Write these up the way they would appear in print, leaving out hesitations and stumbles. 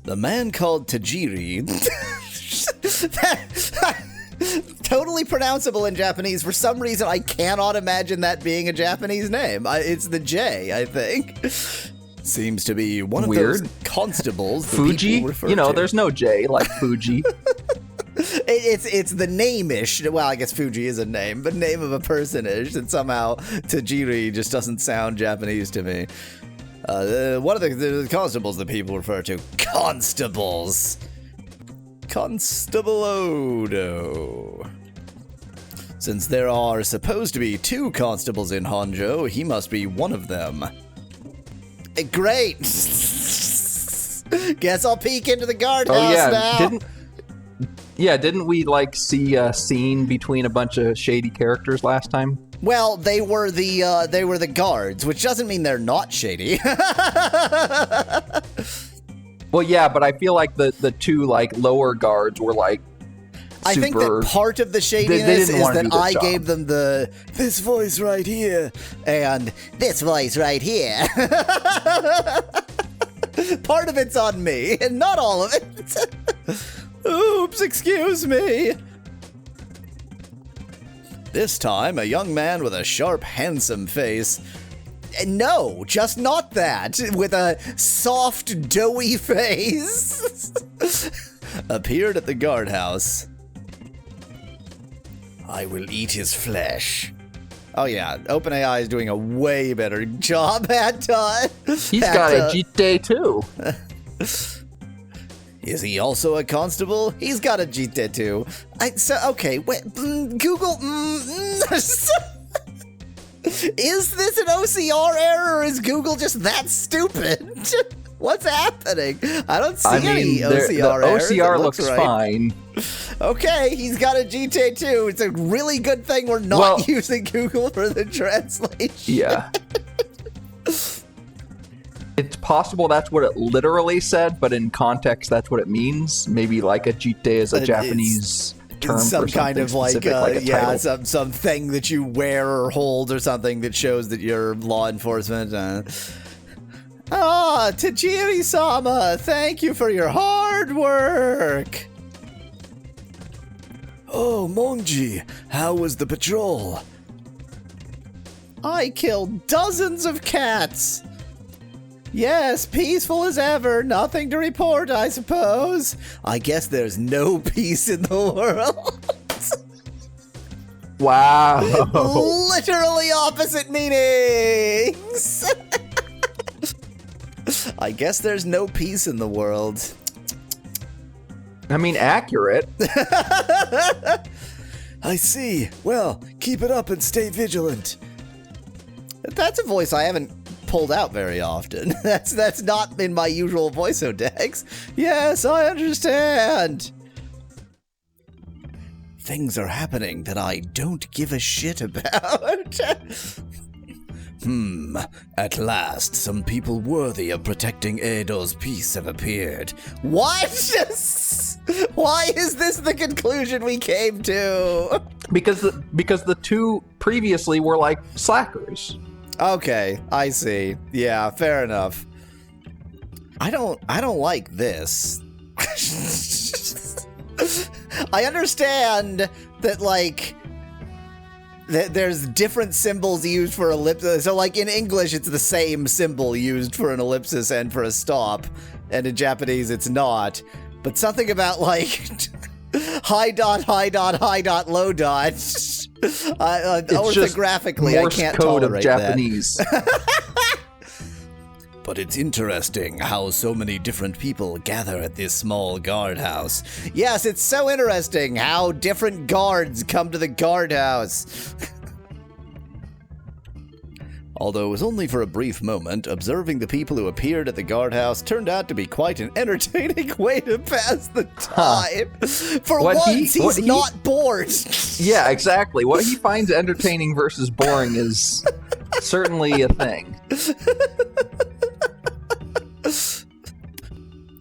The man called Tajiri. Totally pronounceable in Japanese. For some reason, I cannot imagine that being a Japanese name. It's the J, I think. Seems to be one of those constables. Fuji? You know, to. There's no J like Fuji. It's the name-ish. Well, I guess Fuji is a name, but name of a person-ish. And somehow Tajiri just doesn't sound Japanese to me. One of the constables that people refer to. Constables. Constable Odo. Since there are supposed to be 2 constables in Honjo, he must be one of them. Great! Guess I'll peek into the guardhouse now. Didn't we see a scene between a bunch of shady characters last time? Well, they were the guards, which doesn't mean they're not shady. Well, yeah, but I feel like the 2 lower guards were super... I think that part of the shadiness is that I gave them this voice right here and this voice right here. Part of it's on me, and not all of it. Oops, excuse me. This time, a young man with a sharp, handsome face. No, just not that. With a soft, doughy face. Appeared at the guardhouse. I will eat his flesh. Oh yeah, OpenAI is doing a way better job at He's got a Jite too. Is he also a constable? He's got a Jite too. Okay, wait, Google. Is this an OCR error, or is Google just that stupid? What's happening? I don't see any OCR errors. The OCR looks fine. Okay, he's got a Jite too. It's a really good thing we're not using Google for the translation. Yeah. It's possible that's what it literally said, but in context, that's what it means. Maybe like a Jite is a Japanese term some for something kind of specific, something that you wear or hold or something that shows that you're law enforcement. Tajiri-sama, thank you for your hard work. Oh, Monji, how was the patrol? I killed dozens of cats. Yes, peaceful as ever. Nothing to report, I suppose. I guess there's no peace in the world. Wow. Literally opposite meanings. I guess there's no peace in the world. I mean, accurate. I see. Well, keep it up and stay vigilant. That's a voice I haven't pulled out very often. That's not in my usual voice decks. Yes, I understand. Things are happening that I don't give a shit about. At last, some people worthy of protecting Edo's peace have appeared. What? Why is this the conclusion we came to? Because the 2 previously were like slackers. Okay, I see. Yeah, fair enough. I don't like this. I understand that, there's different symbols used for ellipsis. So, in English, it's the same symbol used for an ellipsis and for a stop. And in Japanese, it's not. But something about, high dot, high dot, high dot, low dot. Orthographically, I can't tolerate that. Japanese. But it's interesting how so many different people gather at this small guardhouse. Yes, it's so interesting how different guards come to the guardhouse. Although it was only for a brief moment, observing the people who appeared at the guardhouse turned out to be quite an entertaining way to pass the time. For once, he's not bored. Yeah, exactly. What he finds entertaining versus boring is certainly a thing.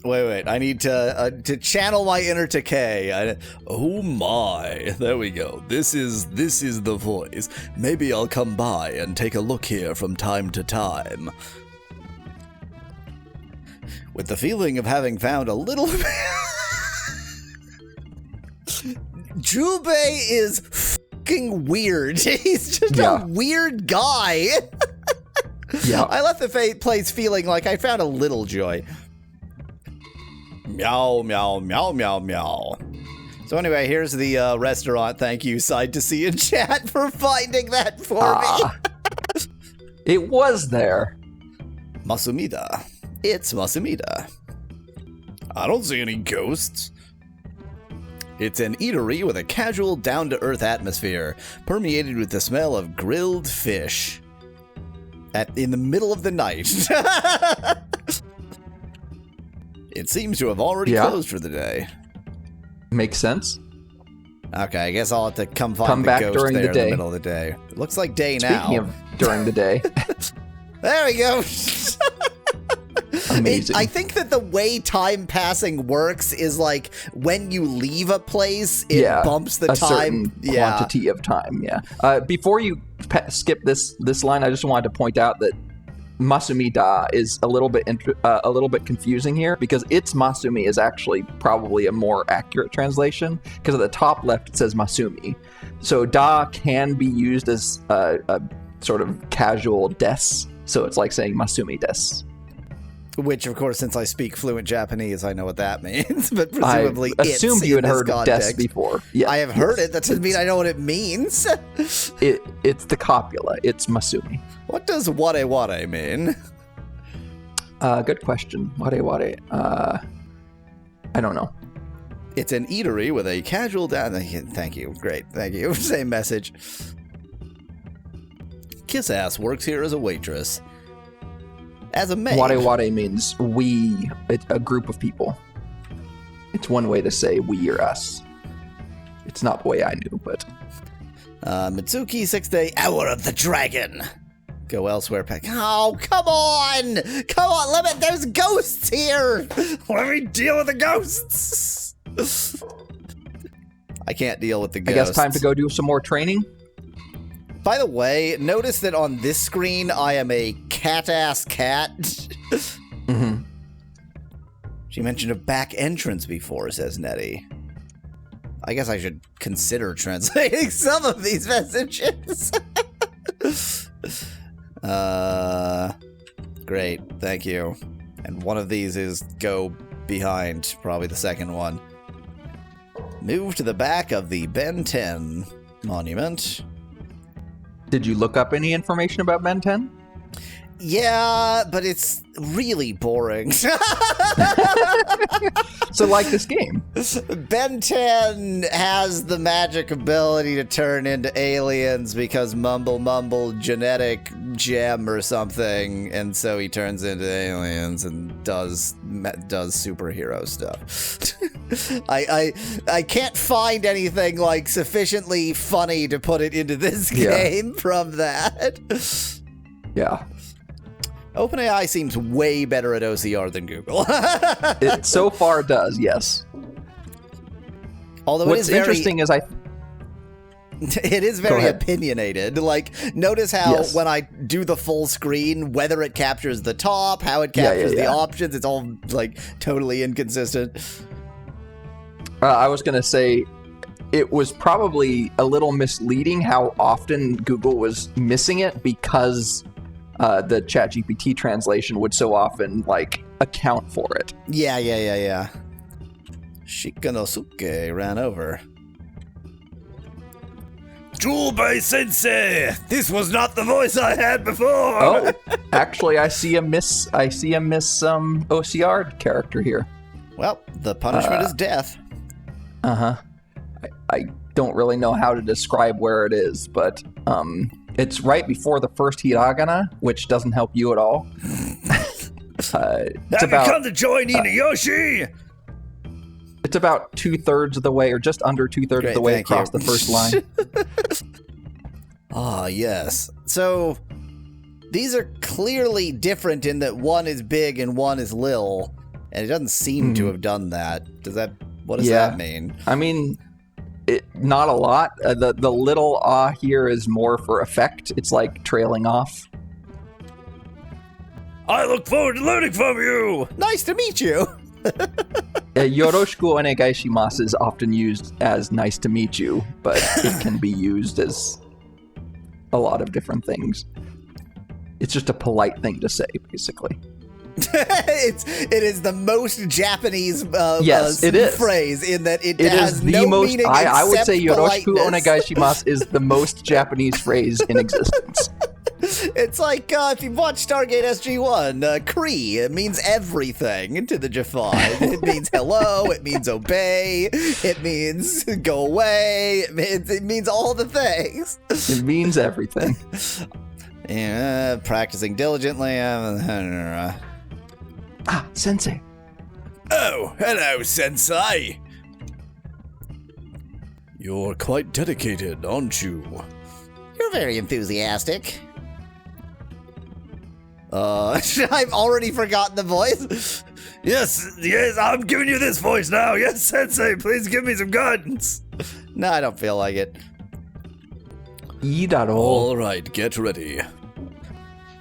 Wait, I need to channel my inner Takei. Oh my, there we go. This is the voice. Maybe I'll come by and take a look here from time to time. With the feeling of having found a little... Jubei is fucking weird. He's just a weird guy. Yeah. I left the place feeling like I found a little joy. Meow, meow, meow, meow, meow. So anyway, here's the restaurant. Thank you, Side to See in chat, for finding that for me. It was there. Masumida. It's Masumida. I don't see any ghosts. It's an eatery with a casual, down-to-earth atmosphere, permeated with the smell of grilled fish. In the middle of the night. It seems to have already closed for the day. Makes sense. Okay, I guess I'll have to come find the back ghost during there the in day. the middle of the day. It looks like day now. Speaking of during the day. There we go. Amazing. I think that the way time passing works is like when you leave a place, it bumps the a time. Certain quantity of time. Yeah. Before you skip this line, I just wanted to point out that Masumida is a little bit confusing here, because "it's Masumi" is actually probably a more accurate translation, because at the top left it says Masumi. So da can be used as a sort of casual des. So it's like saying Masumi des. Which, of course, since I speak fluent Japanese, I know what that means. But presumably, I assumed you had heard context. des before. Yeah, I have heard it. That doesn't mean I know what it means. It's the copula. It's Masumi. What does ware ware mean? Good question. Ware ware. I don't know. It's an eatery with a casual down. Thank you. Great. Thank you. Same message. Kiss Ass works here as a waitress. As a maid. Ware ware means we, a group of people. It's one way to say we or us. It's not the way I knew, but... Mitsuki 6-Day Hour of the Dragon. Go elsewhere, Peck. Oh, come on! Come on, there's ghosts here! Let me deal with the ghosts! I can't deal with the ghosts. I guess time to go do some more training? By the way, notice that on this screen, I am a cat-ass cat. Mm-hmm. She mentioned a back entrance before, says Nettie. I guess I should consider translating some of these messages. Great, thank you. And one of these is go behind, probably the second one. Move to the back of the Ben 10 monument. Did you look up any information about Ben 10? Yeah, but it's really boring. So like this game. Ben 10 has the magic ability to turn into aliens because mumble genetic gem or something, and so he turns into aliens and does superhero stuff. I can't find anything like sufficiently funny to put it into this game from that. Yeah. OpenAI seems way better at OCR than Google. It so far does, yes. Although what's interesting is it is very opinionated. Like, notice how when I do the full screen, whether it captures the top, how it captures the options, it's all like totally inconsistent. I was going to say it was probably a little misleading how often Google was missing it, because the ChatGPT translation would so often like account for it. Yeah. Shikanosuke ran over. Jubei Sensei! This was not the voice I had before! Oh, actually, I see a miss OCR character here. Well, the punishment is death. Uh-huh. I don't really know how to describe where it is, but it's right before the first hiragana, which doesn't help you at all. Have you come to join Inayoshi? It's about 2/3 of the way, or just under 2/3 of the way across the first line. Ah, yes. So, these are clearly different in that one is big and one is lil, and it doesn't seem to have done that. What does that mean? I mean, not a lot. The little here is more for effect. It's like trailing off. I look forward to learning from you. Nice to meet you. Yoroshiku onegai shimasu is often used as nice to meet you, but it can be used as a lot of different things. It's just a polite thing to say, basically. It is the most Japanese yes, it is. phrase in that it is has the no most, meaning I would say politeness. Yoroshiku onegai shimasu is the most Japanese phrase in existence. It's like if you watch Stargate SG-1, Kree, it means everything to the Jafar. It means hello, it means obey, it means go away, it means all the things. It means everything. Yeah, practicing diligently. Sensei. Oh, hello, Sensei. You're quite dedicated, aren't you? You're very enthusiastic. I've already forgotten the voice. Yes, I'm giving you this voice now. Yes, Sensei, please give me some guidance. No, I don't feel like it. All right, get ready.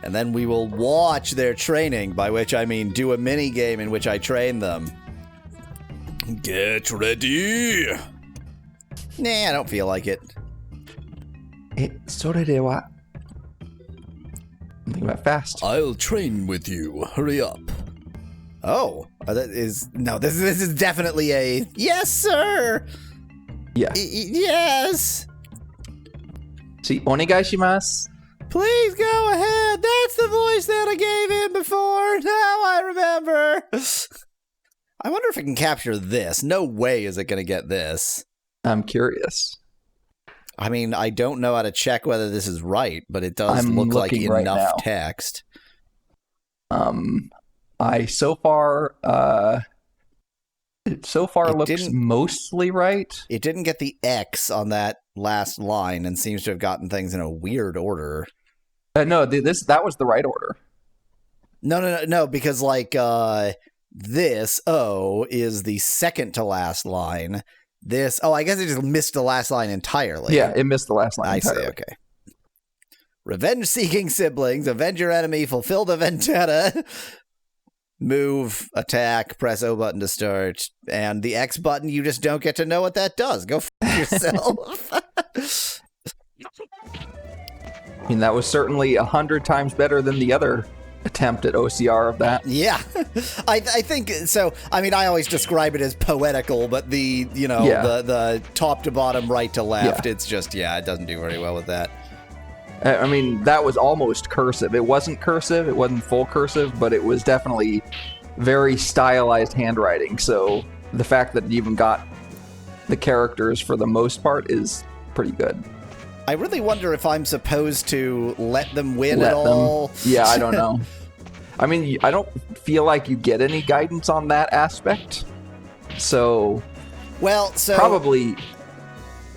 And then we will watch their training, by which I mean do a mini game in which I train them. Get ready. Nah, I don't feel like it. Something about fast. I'll train with you. Hurry up. Oh, this is definitely a yes, sir. Yeah. Yes. See, onegai shimasu. Please go ahead. That's the voice that I gave him before. Now I remember. I wonder if I can capture this. No way is it going to get this. I'm curious. I mean, I don't know how to check whether this is right, but it does look like right enough now. Text. It so far looks mostly right. It didn't get the X on that last line and seems to have gotten things in a weird order. No, that was the right order. No, because like this O is the second to last line. This, I guess it just missed the last line entirely. Yeah, it missed the last line entirely. I see, okay. Revenge-seeking siblings, avenge your enemy, fulfill the vendetta, move, attack, press O button to start, and the X button, you just don't get to know what that does. Go f*** yourself. I mean, that was certainly 100 times better than the other attempt at OCR of that. Yeah, I think so. I mean, I always describe it as poetical, but the top to bottom, right to left, it's just, it doesn't do very well with that. I mean, that was almost cursive. It wasn't cursive, it wasn't full cursive, but it was definitely very stylized handwriting. So the fact that it even got the characters for the most part is pretty good. I really wonder if I'm supposed to let them win at all. Yeah, I don't know. I mean, I don't feel like you get any guidance on that aspect. So probably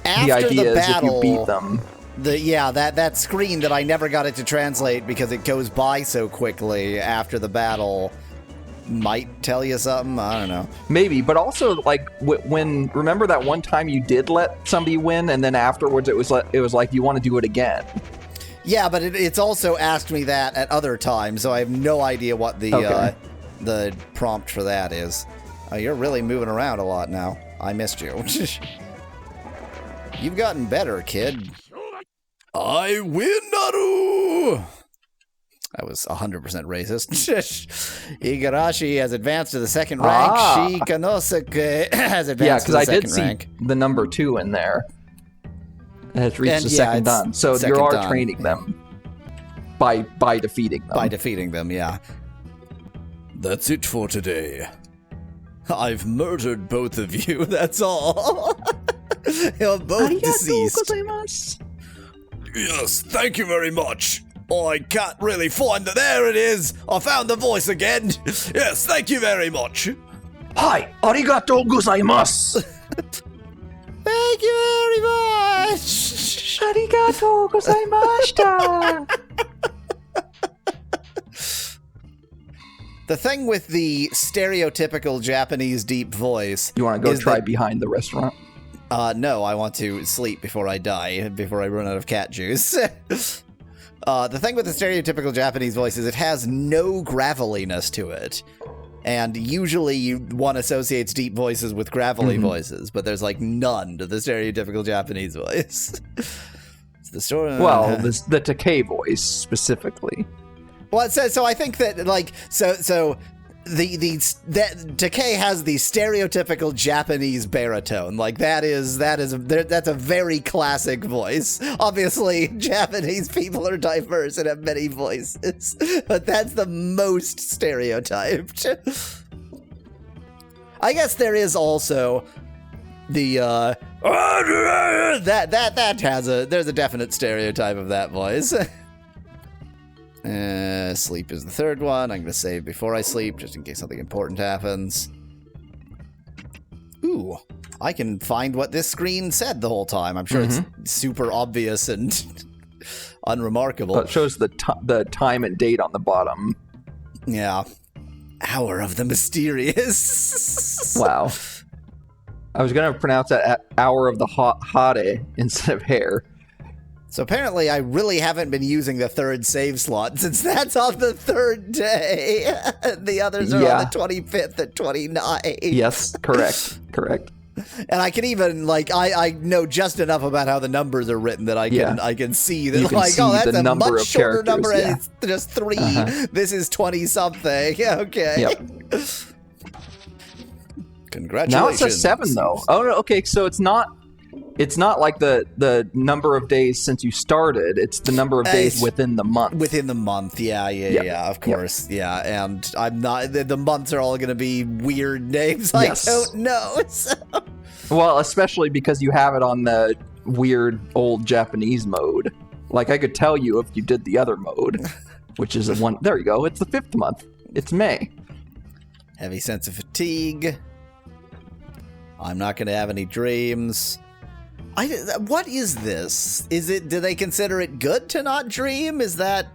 the idea is if you beat them. That screen that I never got it to translate because it goes by so quickly after the battle might tell you something. I don't know. Maybe, but also like when remember that one time you did let somebody win, and then afterwards it was like you want to do it again. Yeah, but it's also asked me that at other times, so I have no idea what the prompt for that is. You're really moving around a lot now. I missed you. You've gotten better, kid. I win, Naru! That was 100% racist. Igarashi has advanced to the second rank. Shikanosuke has advanced to the second rank. Yeah, because I did see the number 2 in there. It has reached the second dan. So you are training them by defeating them. By defeating them, yeah. That's it for today. I've murdered both of you, that's all. You're both deceased. Yes, thank you very much. I can't really find it. There it is. I found the voice again. Yes, thank you very much. Hi, arigatou gozaimasu. Thank you very much. Arigatou gozaimashita. The thing with the stereotypical Japanese deep voice. You want to go try behind the restaurant? No, I want to sleep before I die, before I run out of cat juice. The thing with the stereotypical Japanese voice is it has no graveliness to it. And usually one associates deep voices with gravelly voices, but there's like none to the stereotypical Japanese voice. It's the story. Well, the Takei voice specifically. Well, so I think that like that Takei has the stereotypical Japanese baritone. Like that's a very classic voice. Obviously, Japanese people are diverse and have many voices, but that's the most stereotyped. I guess there is also the there's a definite stereotype of that voice. Sleep is the third one. I'm going to save before I sleep, just in case something important happens. Ooh, I can find what this screen said the whole time. I'm sure it's super obvious and unremarkable. It shows the time and date on the bottom. Yeah. Hour of the Mysterious. Wow. I was going to pronounce that hour of the hare instead of hair. So apparently I really haven't been using the third save slot since that's on the third day. The others are on the 25th and 29th. Yes, correct. And I can even, like, I know just enough about how the numbers are written that I can see that, like, see that's a much shorter number and it's just 3. This is 20-something. Okay. Yep. Congratulations. Now it says 7, though. Oh, no, okay, so it's not like the number of days since you started. It's the number of days within the month. Within the month, yeah, of course. Yeah, and I'm not... The months are all going to be weird names. I don't know. So. Well, especially because you have it on the weird old Japanese mode. Like, I could tell you if you did the other mode, which is one... There you go. It's the 5th month. It's May. Heavy sense of fatigue. I'm not going to have any dreams. What is this? Do they consider it good to not dream? Does that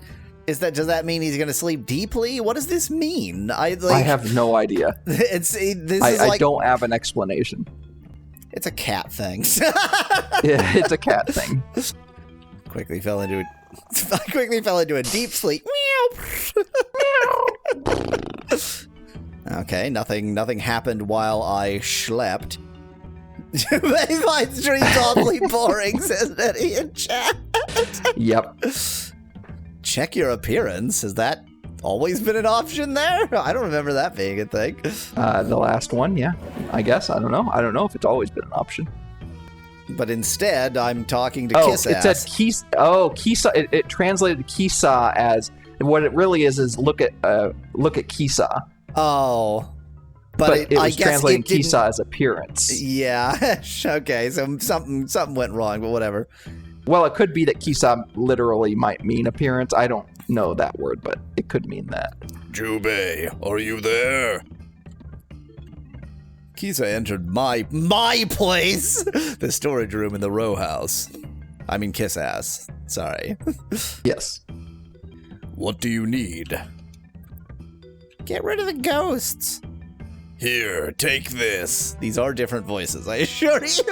mean he's going to sleep deeply? What does this mean? I have no idea. I don't have an explanation. It's a cat thing. Yeah, it's a cat thing. Quickly fell into a deep sleep. Meow. Okay, nothing happened while I slept. He finds dreams awfully boring, says Eddie in chat. Yep. Check your appearance. Has that always been an option there? I don't remember that being a thing. The last one, yeah. I guess. I don't know. I don't know if it's always been an option. But instead, I'm talking to Kiss It said Kisa. Oh, Kisa. It translated Kisa as... What it really is look at Kisa. Oh... But it was translating Kisa as appearance. Yeah. Okay, so something went wrong, but whatever. Well, it could be that Kisa literally might mean appearance. I don't know that word, but it could mean that. Jubei, are you there? Kisa entered my place! The storage room in the row house. I mean Kiss ass. Sorry. Yes. What do you need? Get rid of the ghosts. Here, take this. These are different voices, I assure you.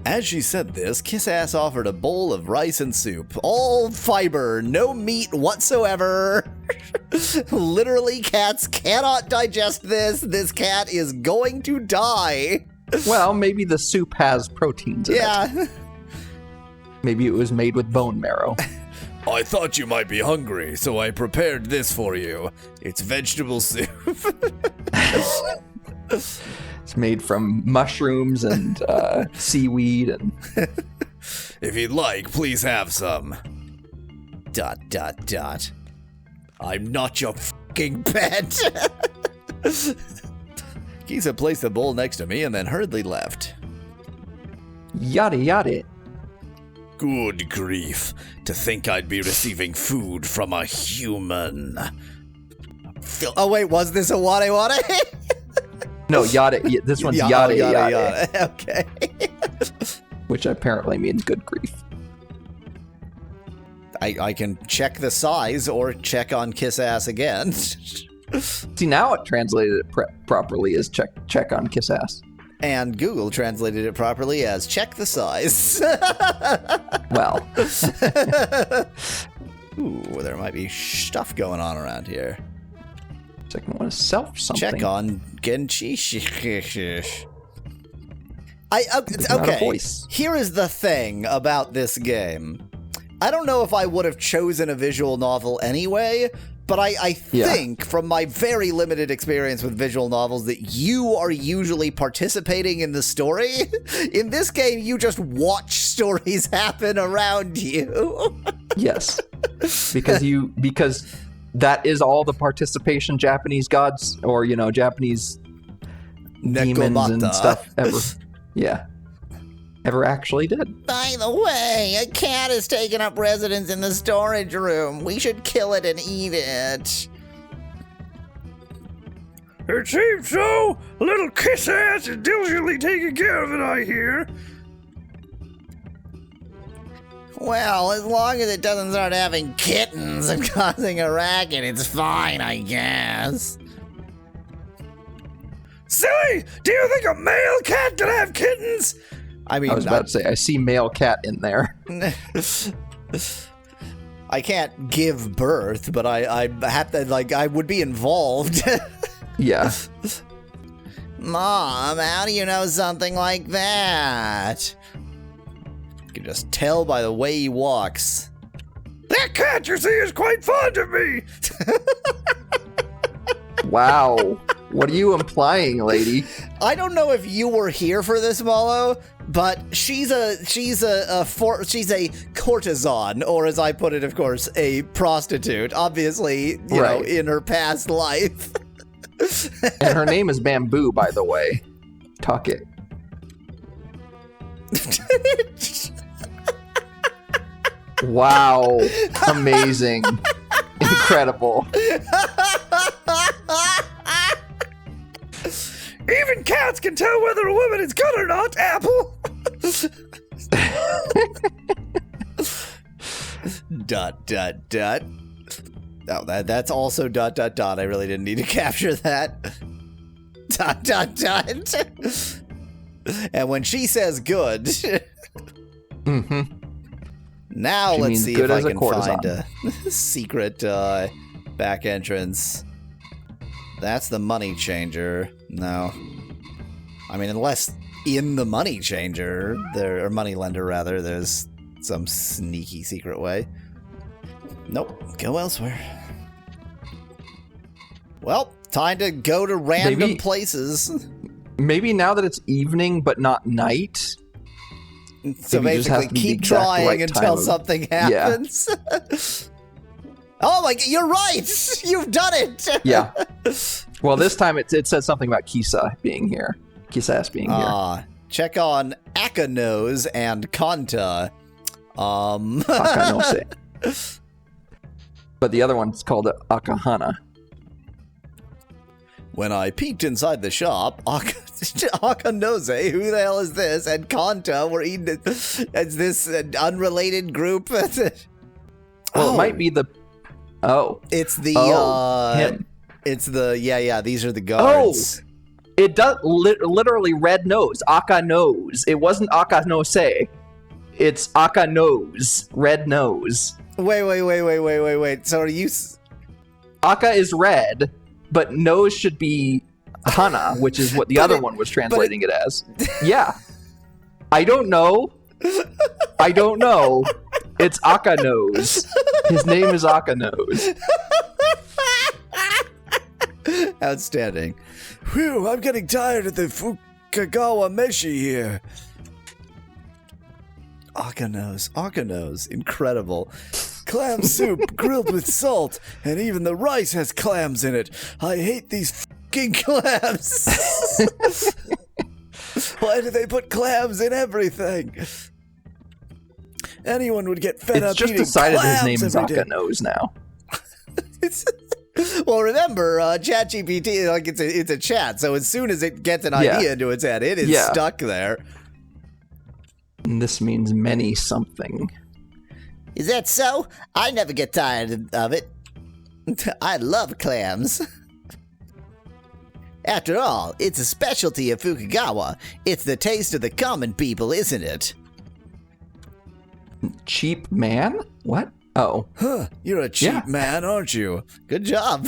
As she said this, Kiss Ass offered a bowl of rice and soup. All fiber, no meat whatsoever. Literally, cats cannot digest this. This cat is going to die. Well, maybe the soup has proteins in it. Maybe it was made with bone marrow. I thought you might be hungry, so I prepared this for you. It's vegetable soup. It's made from mushrooms and seaweed and... If you'd like, please have some. ... I'm not your fucking pet. Kisa placed the bowl next to me and then hurriedly left. Yada yada. Good grief. To think I'd be receiving food from a human. Oh wait, was this a wade wade? No, yada. This one's yada yada. Okay. Which apparently means good grief. I can check the size or check on Kiss Ass again. See, now it translated it properly as check on Kiss Ass. And Google translated it properly as check the size. Well. Ooh, there might be stuff going on around here. Second one is self something. Check on Genchi. Not a Okay, voice. here is the thing about this game. I don't know if I would have chosen a visual novel anyway, but I think from my very limited experience with visual novels that you are usually participating in the story. In this game, you just watch stories happen around you. Yes. Because that is all the participation Japanese gods or, Japanese demons and stuff ever actually did. By the way, a cat has taken up residence in the storage room. We should kill it and eat it. It seems so. Little kiss ass is diligently taking care of it, I hear. Well, as long as it doesn't start having kittens and causing a racket, it's fine, I guess. Silly! Do you think a male cat can have kittens? I mean, I was about to say, I see male cat in there. I can't give birth, but I have to, I would be involved. Yeah. Mom, how do you know something like that? You can just tell by the way he walks. That cat, you see, is quite fond of me. Wow. What are you implying, lady? I don't know if you were here for this, Mallow, but she's a courtesan, or as I put it, of course, a prostitute. Obviously, you know, in her past life. And her name is Bamboo, by the way. Tuck it. Wow. Amazing. Incredible. Even cats can tell whether a woman is good or not, Apple. Dot, dot, dot. Oh, that's also dot, dot, dot. I really didn't need to capture that. Dot, dot, dot. And when she says good... Mm-hmm. Now She let's means see good if I as a can courtesan. find a secret back entrance. That's the money changer. No. I mean, unless in the money changer, or money lender rather, there's some sneaky secret way. Nope. Go elsewhere. Well, time to go to random places. Maybe now that it's evening but not night. So basically, keep trying until something happens. Yeah. Oh my god, you're right! You've done it! Yeah. Well, this time it says something about Kisa being here. Kisa being here. Check on Akanose and Kanta. Akanose. But the other one's called Akahana. When I peeked inside the shop, Akanose, who the hell is this, and Kanta were eating it as this unrelated group. Well, it might be the... It's the... him. It's the... Yeah, these are the guards. Oh! It does... literally red nose. Aka nose. It wasn't Akanose. It's Aka nose. Red nose. Wait. So are you... Aka is red, but nose should be Hana, which is what the other one was translating it as. Yeah. I don't know. It's Aka nose. His name is Aka nose. Outstanding. Whew, I'm getting tired of the Fukagawa Meshi here. Akanose, incredible. Clam soup grilled with salt, and even the rice has clams in it. I hate these fucking clams. Why do they put clams in everything? Anyone would get fed up eating clams. It's just decided his name is Akanose now. Well, remember, ChatGPT, like it's a chat, so as soon as it gets an idea into its head, it is stuck there. And this means many something. Is that so? I never get tired of it. I love clams. After all, it's a specialty of Fukagawa. It's the taste of the common people, isn't it? Cheap man? What? Oh. Huh, you're a cheap man, aren't you? Good job.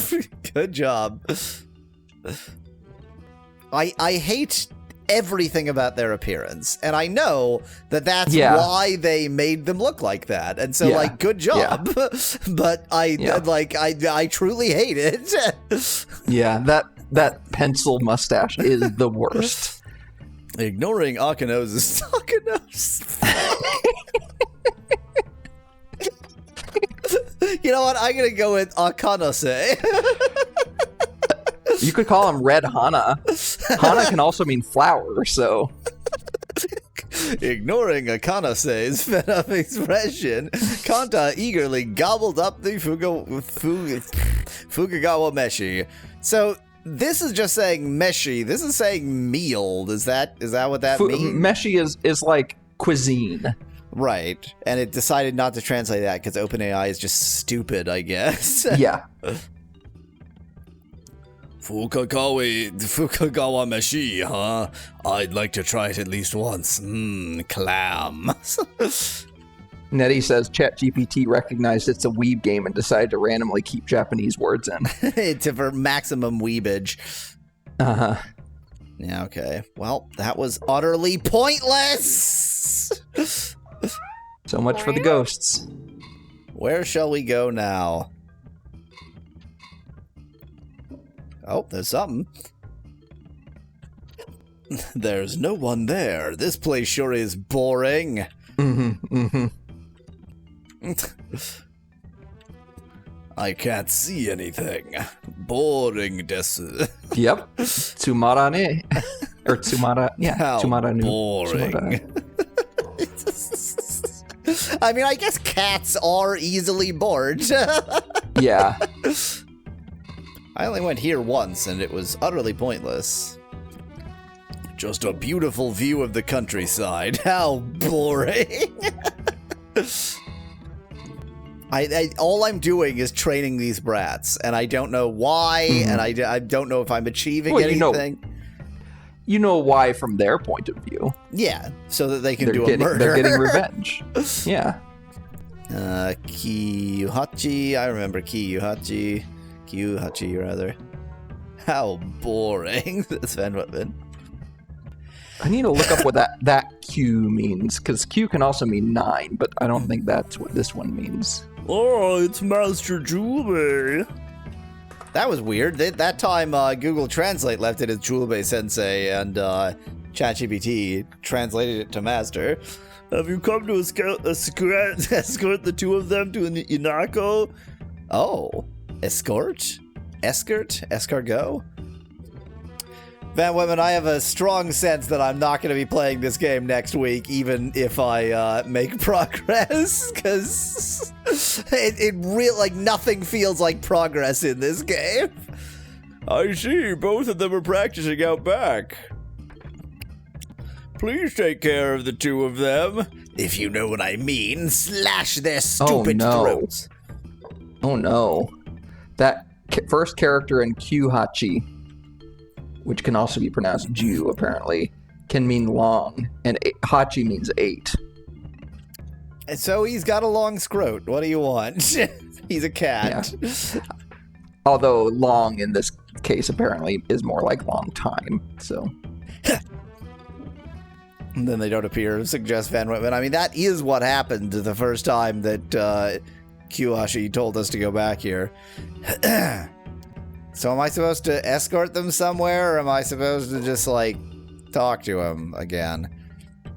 Good job. I hate everything about their appearance, and I know that that's why they made them look like that, and so like good job. But I truly hate it. That pencil mustache is the worst. Ignoring Akano's You know what? I'm gonna go with Akanose. You could call him Red Hana. Hana can also mean flower, so. Ignoring Akanose's fed-up expression, Kanta eagerly gobbled up the Fukagawa meshi. So this is just saying meshi. This is saying meal. Is that what that means? Meshi is like cuisine. Right, and it decided not to translate that because OpenAI is just stupid, I guess. Yeah. Fukagawa meshi, huh? I'd like to try it at least once. Clam. Nettie says ChatGPT recognized it's a weeb game and decided to randomly keep Japanese words in. For maximum weebage. Uh-huh. Yeah, okay. Well, that was utterly pointless! So much for the ghosts. Where shall we go now? Oh, there's something. There's no one there. This place sure is boring. I can't see anything. Boring desu. Yep. Tsumara ne. Or Tsumara. Yeah. How Tsumara nu. boring. Tsumara. I mean, I guess cats are easily bored. Yeah. I only went here once, and it was utterly pointless. Just a beautiful view of the countryside. How boring. All I'm doing is training these brats, and I don't know why, and I don't know if I'm achieving anything. You know why from their point of view. Yeah, so that they can do a murder. They're getting revenge. Yeah. Kiyuhachi. I remember Kiyuhachi. Kiyuhachi, rather. How boring. That's Van Whitman. I need to look up what that Q means, because Q can also mean 9, but I don't think that's what this one means. Oh, it's Master Julbe. That was weird. That time Google Translate left it as Julbe Sensei, and ChatGPT translated it to Master. Have you come to escort the two of them to Inako? Oh, escort? Escargot? Van Whitman, I have a strong sense that I'm not going to be playing this game next week, even if I make progress, because it really, like, nothing feels like progress in this game. I see, both of them are practicing out back. Please take care of the two of them. If you know what I mean, slash their stupid throats. Oh no. That first character in Kyuhachi, which can also be pronounced Ju, apparently, can mean long, and Hachi means 8. And so he's got a long scrot. What do you want? He's a cat. Yeah. Although long in this case apparently is more like long time, so. And then they don't appear to suggest Van Whitman. I mean, that is what happened the first time that Kyohashi told us to go back here. So am I supposed to escort them somewhere, or am I supposed to just, like, talk to them again?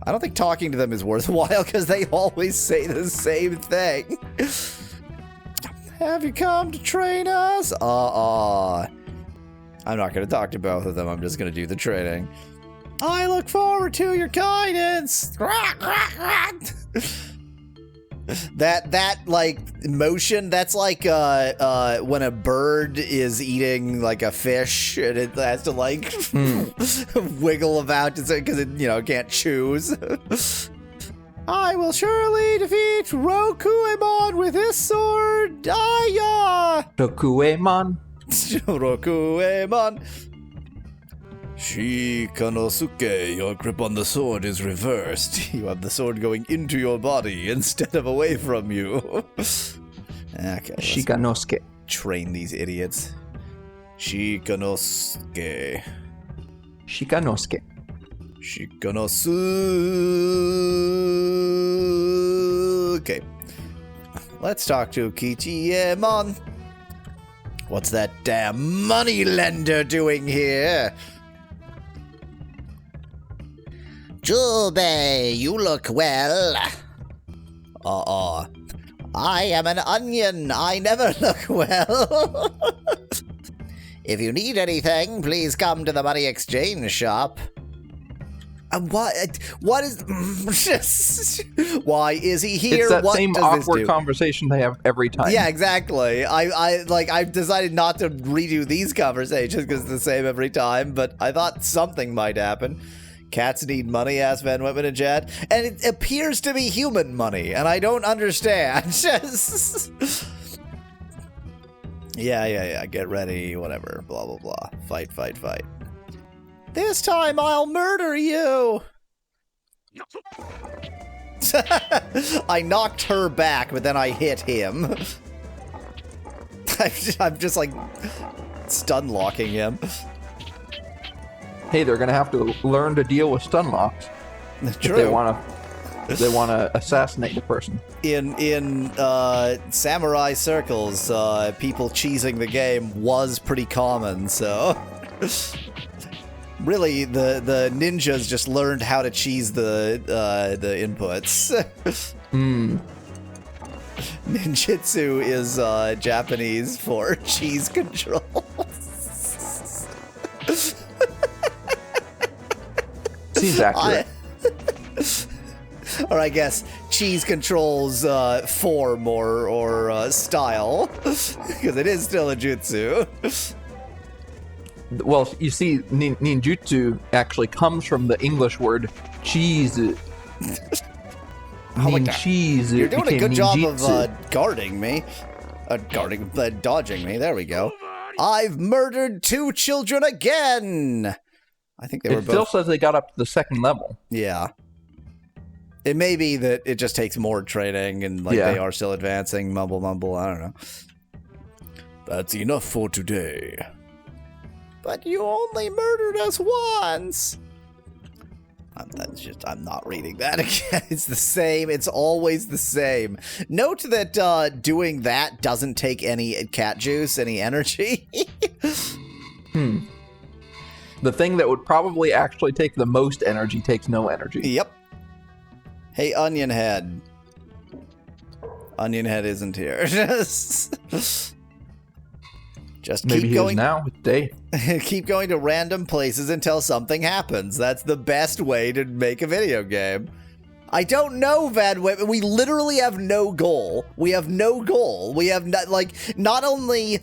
I don't think talking to them is worthwhile, because they always say the same thing. Have you come to train us? I'm not going to talk to both of them. I'm just going to do the training. I look forward to your guidance. That like motion, that's like when a bird is eating like a fish and it has to like wiggle about because it can't choose. I will surely defeat Rokuemon with his sword. Aya! Rokuemon. Rokuemon. Shikanosuke, your grip on the sword is reversed. You have the sword going into your body instead of away from you. Okay. Shikanosuke. Train these idiots. Shikanosuke. Shikanosuke. Shikanosuke. Let's talk to Kichiemon. What's that damn money lender doing here? Jubei, you look well. I am an onion. I never look well. If you need anything, please come to the money exchange shop. What is... Why is he here? It's that what same does awkward this do? conversation they have every time. Yeah, exactly. I've decided not to redo these conversations because it's the same every time, but I thought something might happen. Cats need money, asked Van Whitman and Chad. And it appears to be human money, and I don't understand. Yeah. Get ready, whatever. Blah, blah, blah. Fight. This time I'll murder you! I knocked her back, but then I hit him. I'm just like stun locking him. Hey, they're gonna have to learn to deal with stun locks. True. If they wanna assassinate the person. In samurai circles, people cheesing the game was pretty common, so really the ninjas just learned how to cheese the inputs. Ninjutsu is Japanese for cheese control. Seems accurate. Or I guess cheese controls form or style, because it is still a jutsu. Well, you see, ninjutsu actually comes from the English word cheese. Cheese. You're doing a good job of guarding me. Dodging me. There we go. I've murdered 2 children again. I think they were both. It still says they got up to the 2nd level. Yeah. It may be that it just takes more training and they are still advancing. Mumble. I don't know. That's enough for today. But you only murdered us once. I'm not reading that again. It's the same. It's always the same. Note that doing that doesn't take any cat juice, any energy. The thing that would probably actually take the most energy takes no energy. Yep. Hey, Onion Head. Onion Head isn't here. Just Maybe keep he going is now. It's day. Keep going to random places until something happens. That's the best way to make a video game. I don't know, Van Whitman. We literally have no goal. We have no goal. We have not only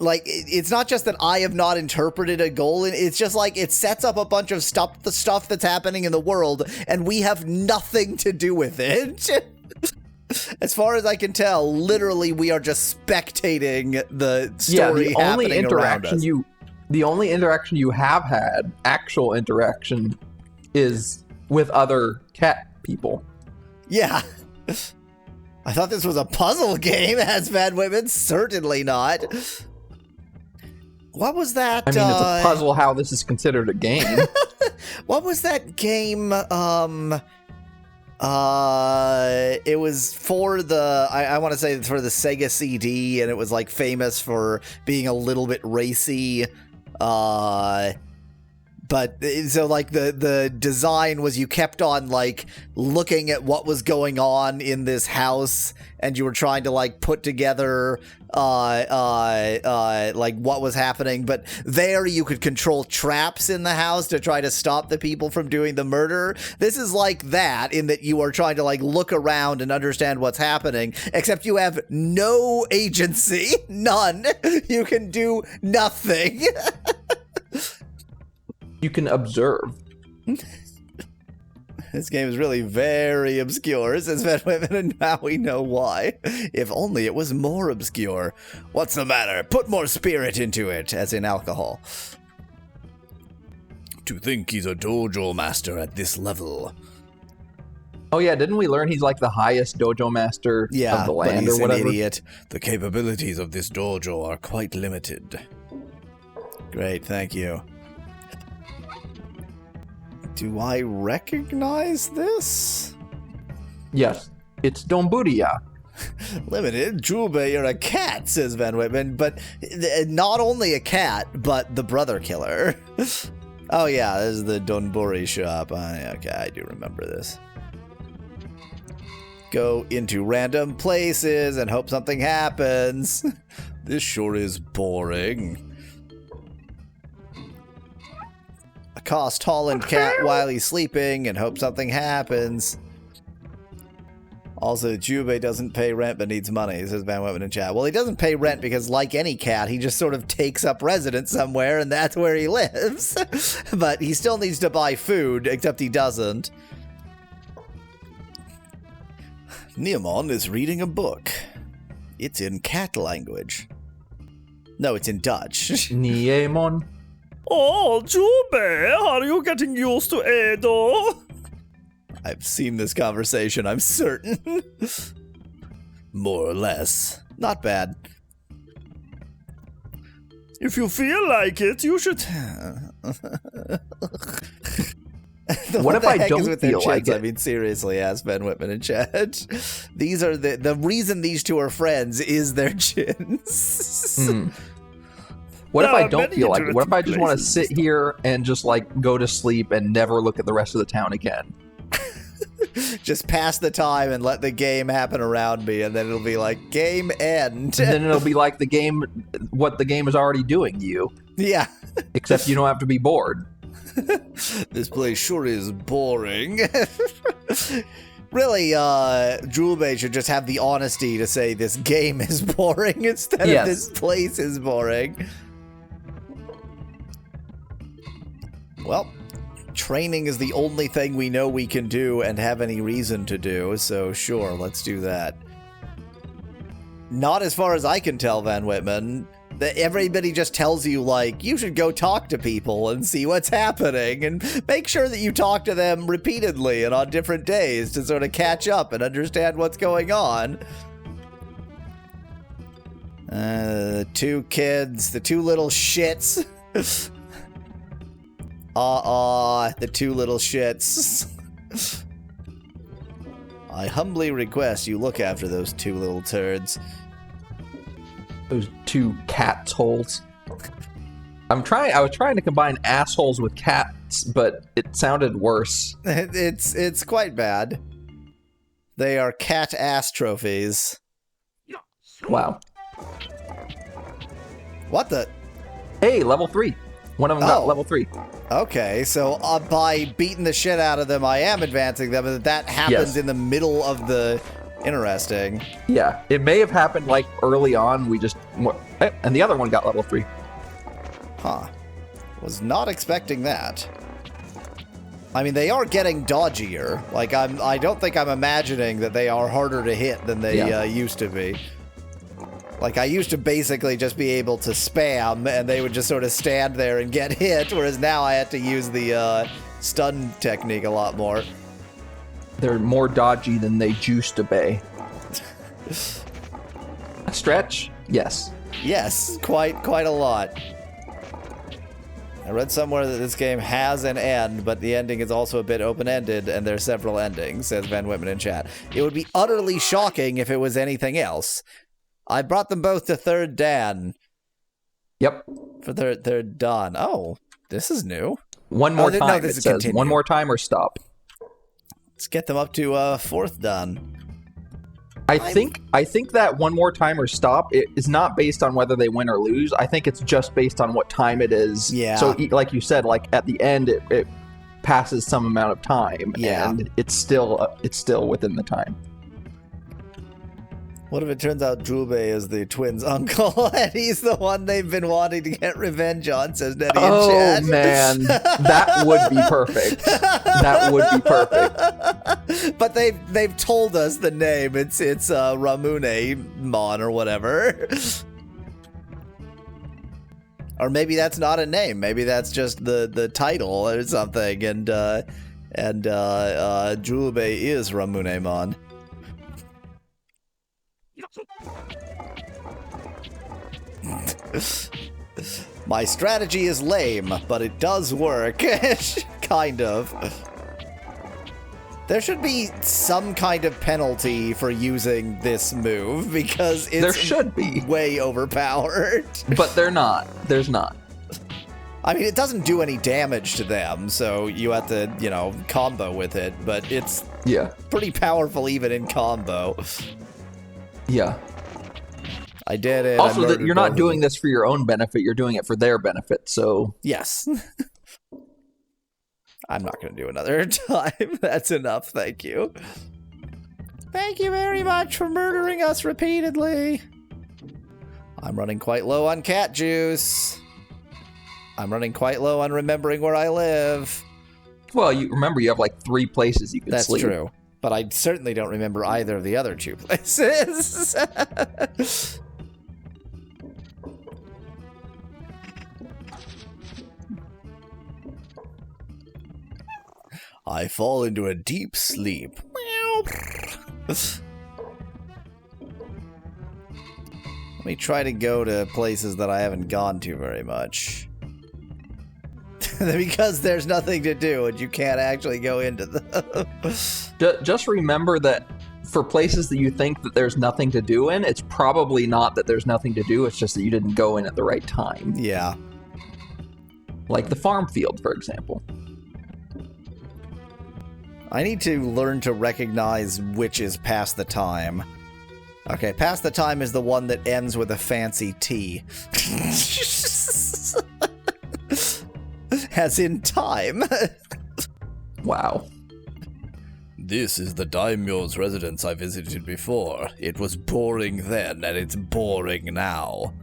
it's not just that I have not interpreted a goal. It's just like it sets up a bunch of the stuff that's happening in the world, and we have nothing to do with it. As far as I can tell, literally, we are just spectating the story happening around us. The only interaction you have had, actual interaction, is with other cat people. Yeah. I thought this was a puzzle game, as Van Whitman. Certainly not. What was that? I mean, it's a puzzle how this is considered a game. What was that game? It was for the, I want to say for the Sega CD, and it was like famous for being a little bit racy. But so like the design was you kept on like looking at what was going on in this house, and you were trying to like put together like what was happening. But there you could control traps in the house to try to stop the people from doing the murder. This is like that, in that you are trying to like look around and understand what's happening, except you have no agency, none. You can do nothing. You can observe. This game is really very obscure, says Van Whitman, and now we know why. If only it was more obscure. What's the matter? Put more spirit into it, as in alcohol. To think he's a dojo master at this level. Oh yeah, didn't we learn he's like the highest dojo master of the land but he's or whatever? an idiot. The capabilities of this dojo are quite limited. Great, thank you. Do I recognize this? Yes, it's Donburiya. Limited? Jube, you're a cat, says Van Whitman, but not only a cat, but the brother killer. Oh yeah, this is the Donburi shop. Okay, I do remember this. Go into random places and hope something happens. This sure is boring. Accost Holland cat while he's sleeping and hope something happens. Also, Jube doesn't pay rent but needs money, says Van Whitman in chat. Well, he doesn't pay rent because, like any cat, he just sort of takes up residence somewhere and that's where he lives. But he still needs to buy food, except he doesn't. Neomon is reading a book. It's in cat language. No, it's in Dutch. Niemon. Oh, Jube, are you getting used to Edo? I've seen this conversation, I'm certain. More or less. Not bad. If you feel like it, you should... What if I don't feel like it? I mean, seriously, ask Ben Whitman in chat. These are the reason these two are friends is their chins. What if I don't feel like it? What if I just want to sit here and just like go to sleep and never look at the rest of the town again? Just pass the time and let the game happen around me, and then it'll be like, game end. And then it'll be like the game, what the game is already doing you. Yeah. Except you don't have to be bored. This place sure is boring. Really, Julbe should just have the honesty to say this game is boring instead of this place is boring. Well, training is the only thing we know we can do and have any reason to do, so sure, let's do that. Not as far as I can tell, Van Whitman. Everybody just tells you, like, you should go talk to people and see what's happening, and make sure that you talk to them repeatedly and on different days to sort of catch up and understand what's going on. The two kids, the two little shits. The two little shits. I humbly request you look after those two little turds. Those two cat's holes. I was trying to combine assholes with cats, but it sounded worse. It's quite bad. They are cat ass trophies. Wow. What the? Hey, level 3. One of them got level 3. Okay, so by beating the shit out of them, I am advancing them, and that happens in the middle of the... Interesting. Yeah, it may have happened like early on. And the other one got level 3. Huh. Was not expecting that. I mean, they are getting dodgier. Like, I don't think I'm imagining that they are harder to hit than they used to be. Like, I used to basically just be able to spam, and they would just sort of stand there and get hit, whereas now I have to use the stun technique a lot more. They're more dodgy than they used to be. A stretch? Yes. Yes, quite a lot. I read somewhere that this game has an end, but the ending is also a bit open-ended, and there are several endings, says Van Whitman in chat. It would be utterly shocking if it was anything else. I brought them both to Third Dan. Yep. For third Dan. Oh, this is new. One more time, no, this it says. continue. One more time or stop. Let's get them up to Fourth Dan. I think that one more time or stop is not based on whether they win or lose. I think it's just based on what time it is. Yeah. So, like you said, like at the end, it passes some amount of time, and it's still within the time. What if it turns out Julbe is the twins' uncle, and he's the one they've been wanting to get revenge on, says Nettie in chat. Oh, man. That would be perfect. That would be perfect. But they've told us the name. It's Ramune Mon or whatever. Or maybe that's not a name. Maybe that's just the title or something. And Julbe is Ramunemon. My strategy is lame, but it does work. Kind of. There should be some kind of penalty for using this move, because it's There should be. way overpowered. But they're not. There's not. I mean, it doesn't do any damage to them, so you have to, combo with it, but it's pretty powerful even in combo. Yeah. I did it. Also, that you're not doing this for your own benefit, you're doing it for their benefit, so... Yes. I'm not going to do another time. That's enough, thank you. Thank you very much for murdering us repeatedly. I'm running quite low on cat juice. I'm running quite low on remembering where I live. Well, you remember you have like 3 places you can sleep. That's true. But I certainly don't remember either of the other 2 places. I fall into a deep sleep. Let me try to go to places that I haven't gone to very much. Because there's nothing to do and you can't actually go into them. Just remember that for places that you think that there's nothing to do in, it's probably not that there's nothing to do, it's just that you didn't go in at the right time. Yeah. Like the farm field, for example. I need to learn to recognize which is past the time. Okay, past the time is the one that ends with a fancy T. As in time. Wow. This is the daimyo's residence I visited before. It was boring then, and it's boring now.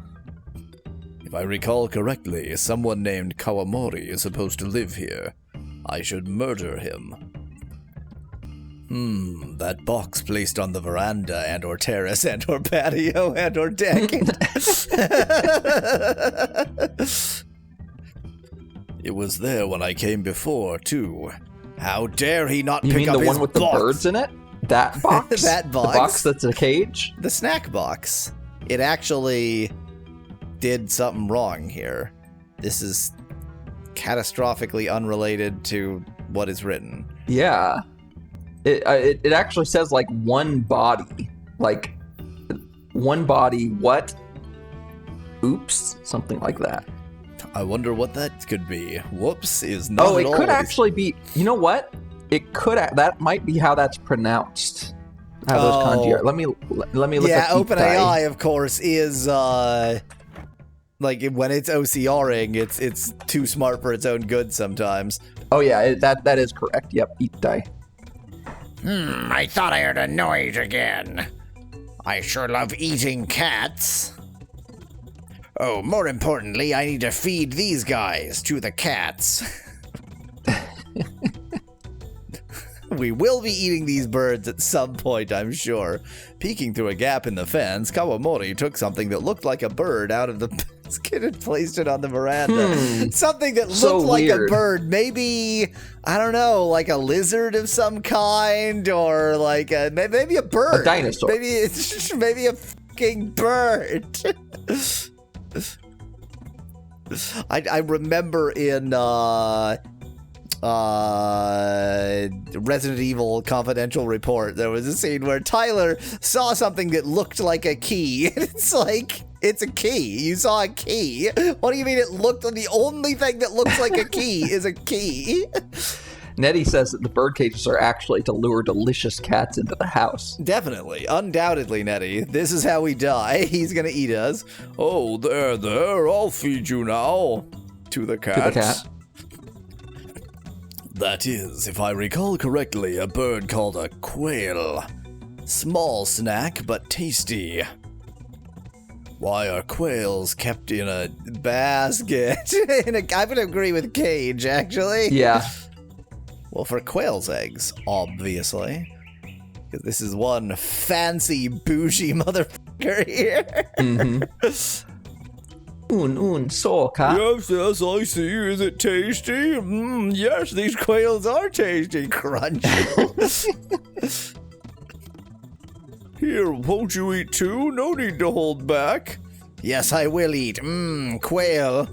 If I recall correctly, someone named Kawamori is supposed to live here. I should murder him. That box placed on the veranda and or terrace and or patio and or deck. It was there when I came before, too. How dare he not You pick mean up the his one with the box? birds in it? That box? That box. The box that's a cage? The snack box. It actually did something wrong here. This is catastrophically unrelated to what is written. Yeah. It actually says like one body. Like one body what? Oops. Something like that. I wonder what that could be. Whoops is not Oh, at it all could what actually be. You know what? It could. That might be how that's pronounced. How those kanji are. Let me look. Yeah, up OpenAI, of course, is like when it's OCRing, it's too smart for its own good sometimes. Oh yeah, that is correct. Yep, Itai. I thought I heard a noise again. I sure love eating cats. Oh, more importantly, I need to feed these guys to the cats. We will be eating these birds at some point, I'm sure. Peeking through a gap in the fence, Kawamori took something that looked like a bird out of the basket and placed it on the veranda. Something that looked So like weird. a bird. Maybe, I don't know, like a lizard of some kind, or like maybe a bird. A dinosaur. Maybe a fucking bird. I remember in Resident Evil Confidential Report, there was a scene where Tyler saw something that looked like a key. It's like, it's a key. You saw a key. What do you mean it looked like? The only thing that looks like a key is a key. Nettie says that the bird cages are actually to lure delicious cats into the house. Definitely. Undoubtedly, Nettie. This is how we die. He's gonna eat us. Oh, there, I'll feed you now. To the cat. To the cat. That is, if I recall correctly, a bird called a quail. Small snack, but tasty. Why are quails kept in a... Basket. I would agree with Cage, actually. Yeah. Well, for quail's eggs, obviously. Because this is one fancy bougie motherfucker here. Mm-hmm. soka. Yes, yes, I see. Is it tasty? Yes, these quails are tasty. Crunchy. Here, won't you eat too? No need to hold back. Yes, I will eat. Quail.